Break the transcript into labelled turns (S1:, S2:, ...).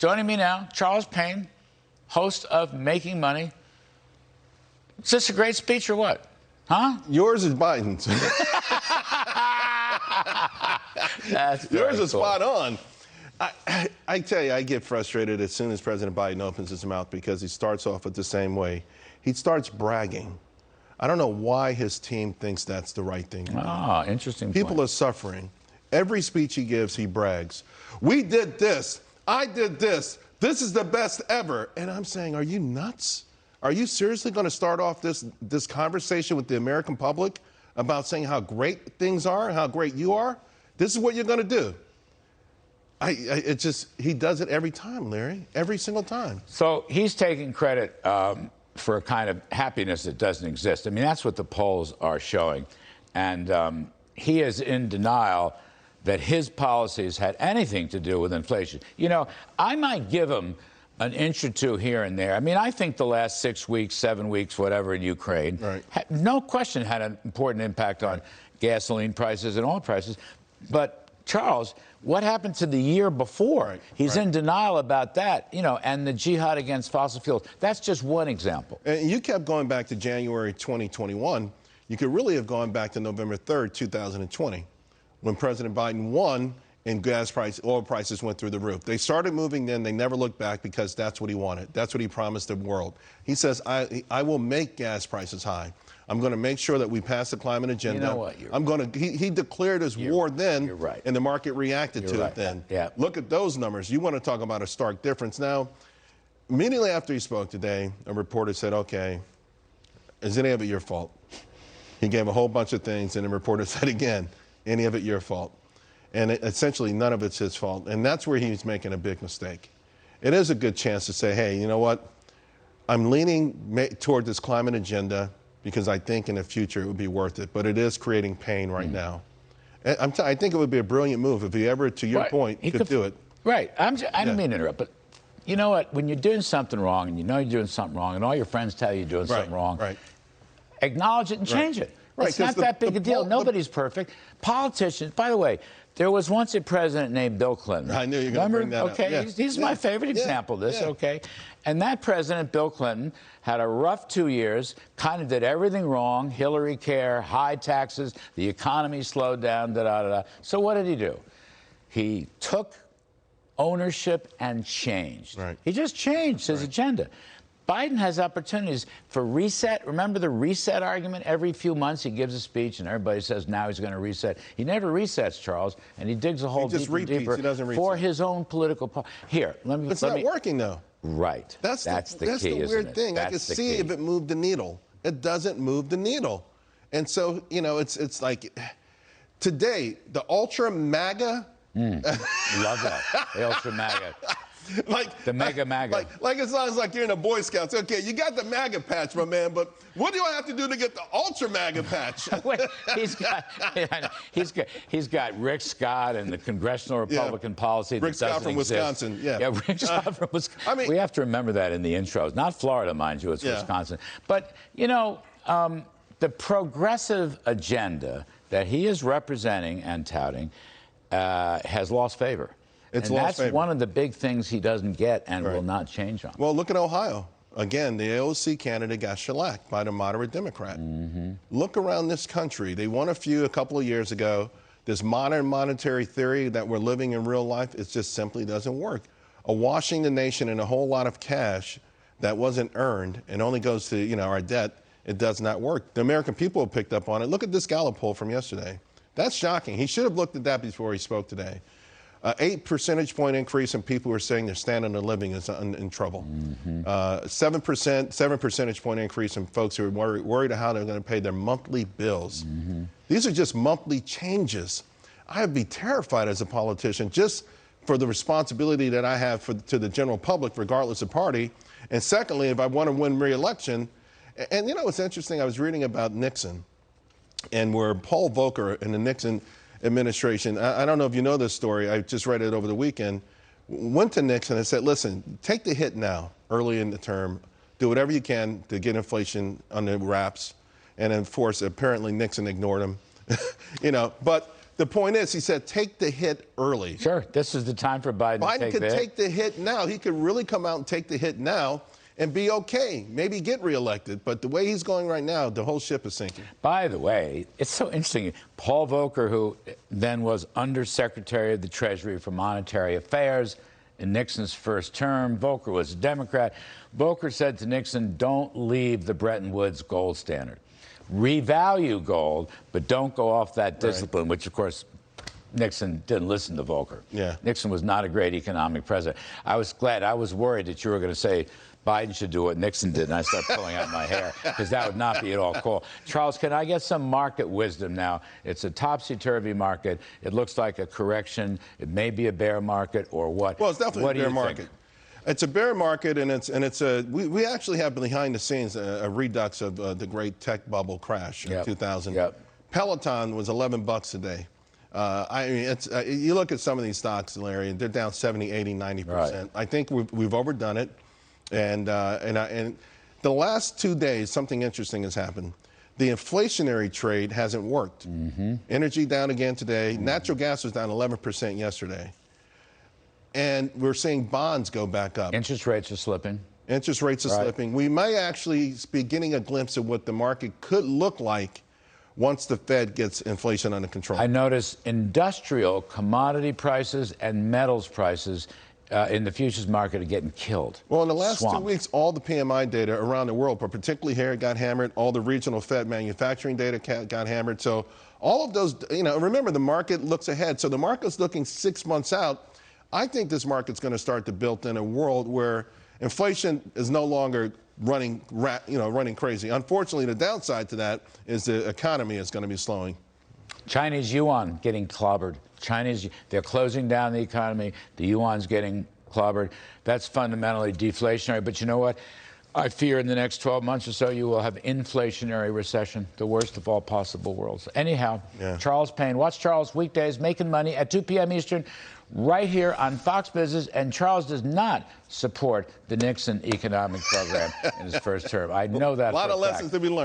S1: Joining me now, Charles Payne, host of Making Money. Is this a great speech or what? Huh?
S2: Yours is Biden's.
S1: That's
S2: Yours is
S1: cool.
S2: spot on. I tell you, I get frustrated as soon as President Biden opens his mouth because he starts off with the same way. He starts bragging. I don't know why his team thinks that's the right thing to do.
S1: Ah, interesting
S2: People
S1: point.
S2: are suffering. Every speech he gives, he brags. We did this. I did this. This is the best ever. And I'm saying, are you nuts? Are you seriously going to start off this conversation with the American public about saying how great things are, how great you are? This is what you're going to do. He does it every time, Larry, every single time.
S1: So he's taking credit for a kind of happiness that doesn't exist. I mean, that's what the polls are showing. And he is in denial that his policies had anything to do with inflation. You know, I might give him an inch or two here and there. I mean, I think the last 6 weeks, 7 weeks, whatever in Ukraine, no question had an important impact on gasoline prices and oil prices. But Charles, what happened to the year before? He's in denial about that, you know, and the jihad against fossil fuels. That's just one example.
S2: And you kept going back to January 2021. You could really have gone back to November 3rd, 2020, when President Biden won and oil prices went through the roof. They started moving then. They never looked back because that's what he wanted. That's what he promised the world. He says, I will make gas prices high. I'm going to make sure that we pass the climate agenda.
S1: You know what?
S2: He declared his war then, and the market reacted to it then.
S1: Yeah.
S2: Look at those numbers. You want to talk about a stark difference. Now, immediately after he spoke today, a reporter said, okay, is any of it your fault? He gave a whole bunch of things, and the reporter said again, any of it your fault? And essentially, none of it's his fault. And that's where he's making a big mistake. It is a good chance to say, hey, you know what? I'm leaning toward this climate agenda because I think in the future it would be worth it. But it is creating pain right now. And I think it would be a brilliant move if he ever, to your point, could do it.
S1: Right. I don't mean to interrupt, but you know what? When you're doing something wrong and you know you're doing something wrong and all your friends tell you you're doing something wrong, acknowledge it and change it. It's not that big a deal. Nobody's perfect. Politicians, by the way, there was once a president named Bill Clinton.
S2: I knew you were going to bring that up.
S1: Okay, he's my favorite example of this, okay? And that president, Bill Clinton, had a rough 2 years, kind of did everything wrong, Hillary care, high taxes, the economy slowed down, da-da-da-da. So what did he do? He took ownership and changed. He just changed his agenda. Biden has opportunities for reset. Remember the reset argument? Every few months he gives a speech and everybody says now he's going to reset. He never resets, Charles, and he digs a hole deeper and deeper for his own political Here, let me...
S2: It's not working, though.
S1: Right.
S2: That's the weird thing. I can see if it moved the needle. It doesn't move the needle. And so, you know, it's like today, the ultra MAGA.
S1: Love that. The ultra MAGA. The mega MAGA.
S2: Like it sounds like you're in a Boy Scouts. Okay, you got the MAGA patch, my man, but what do I have to do to get the ultra MAGA patch?
S1: Wait, he's got Rick Scott and the Congressional Republican policy that doesn't exist.
S2: Rick Scott from Wisconsin.
S1: Yeah, Rick Scott from Wisconsin. I mean, we have to remember that in the intros. Not Florida, mind you, it's Wisconsin. But, you know, the progressive agenda that he is representing and touting has lost favor. That's one of the big things he doesn't get and will not change on.
S2: Well, look at Ohio. Again, the AOC candidate got shellacked by the moderate Democrat. Look around this country. They won a couple of years ago. This modern monetary theory that we're living in real life, it just simply doesn't work. Awashing the nation in a whole lot of cash that wasn't earned and only goes to, you know, our debt, it does not work. The American people have picked up on it. Look at this Gallup poll from yesterday. That's shocking. He should have looked at that before he spoke today. 8 percentage point increase in people who are saying their standard of living is in trouble. 7 percentage point increase in folks who are worried about how they're going to pay their monthly bills. These are just monthly changes. I'd be terrified as a politician just for the responsibility that I have to the general public, regardless of party. And secondly, if I want to win re-election, and you know what's interesting? I was reading about Nixon, and where Paul Volcker in the Nixon administration, I don't know if you know this story, I just read it over the weekend, went to Nixon and said, listen, take the hit now, early in the term, do whatever you can to get inflation on the wraps. And of course, apparently Nixon ignored him. You know, but The point is, he said, take the hit early.
S1: Sure, this is the time for Biden to take the hit.
S2: Biden could take the hit now. He could really come out and take the hit now and be okay, maybe get reelected. But the way he's going right now, the whole ship is sinking.
S1: By the way, it's so interesting. Paul Volcker, who then was Undersecretary of the Treasury for Monetary Affairs in Nixon's first term, Volcker was a Democrat. Volcker said to Nixon, don't leave the Bretton Woods gold standard. Revalue gold, but don't go off that discipline, right. Which, of course, Nixon didn't listen to Volcker.
S2: Yeah.
S1: Nixon was not a great economic president. I was worried that you were going to say Biden should do what Nixon did, and I started pulling out my hair, because that would not be at all cool. Charles, can I get some market wisdom now? It's a topsy-turvy market. It looks like a correction. It may be a bear market or what.
S2: Well, it's definitely a bear market. It's a bear market, and we actually have behind the scenes a redux of the great tech bubble crash in 2000.
S1: Yep.
S2: Peloton was $11 a day. I mean, you look at some of these stocks, Larry, and they're down 70, 80, 90%.
S1: Right.
S2: I think we've overdone it, and the last 2 days, something interesting has happened. The inflationary trade hasn't worked. Mm-hmm. Energy down again today. Mm-hmm. Natural gas was down 11% yesterday. And we're seeing bonds go back up.
S1: Interest rates are slipping.
S2: Interest rates are slipping. We may actually be getting a glimpse of what the market could look like once the Fed gets inflation under control.
S1: I notice industrial commodity prices and metals prices in the futures market are getting killed.
S2: Well, in the last 2 weeks, all the PMI data around the world, but particularly here, got hammered. All the regional Fed manufacturing data got hammered. So all of those, remember, the market looks ahead. So the market's looking 6 months out. I think this market's going to start to build in a world where inflation is no longer running crazy. Unfortunately, the downside to that is the economy is going to be slowing.
S1: Chinese yuan getting clobbered. They're closing down the economy. The yuan's getting clobbered. That's fundamentally deflationary. But you know what? I fear in the next 12 months or so, you will have inflationary recession, the worst of all possible worlds. Anyhow, Charles Payne. Watch Charles weekdays, Making Money at 2 p.m. Eastern, right here on Fox Business. And Charles does not support the Nixon economic program in his first term. I know that.
S2: A lot of lessons to be learned.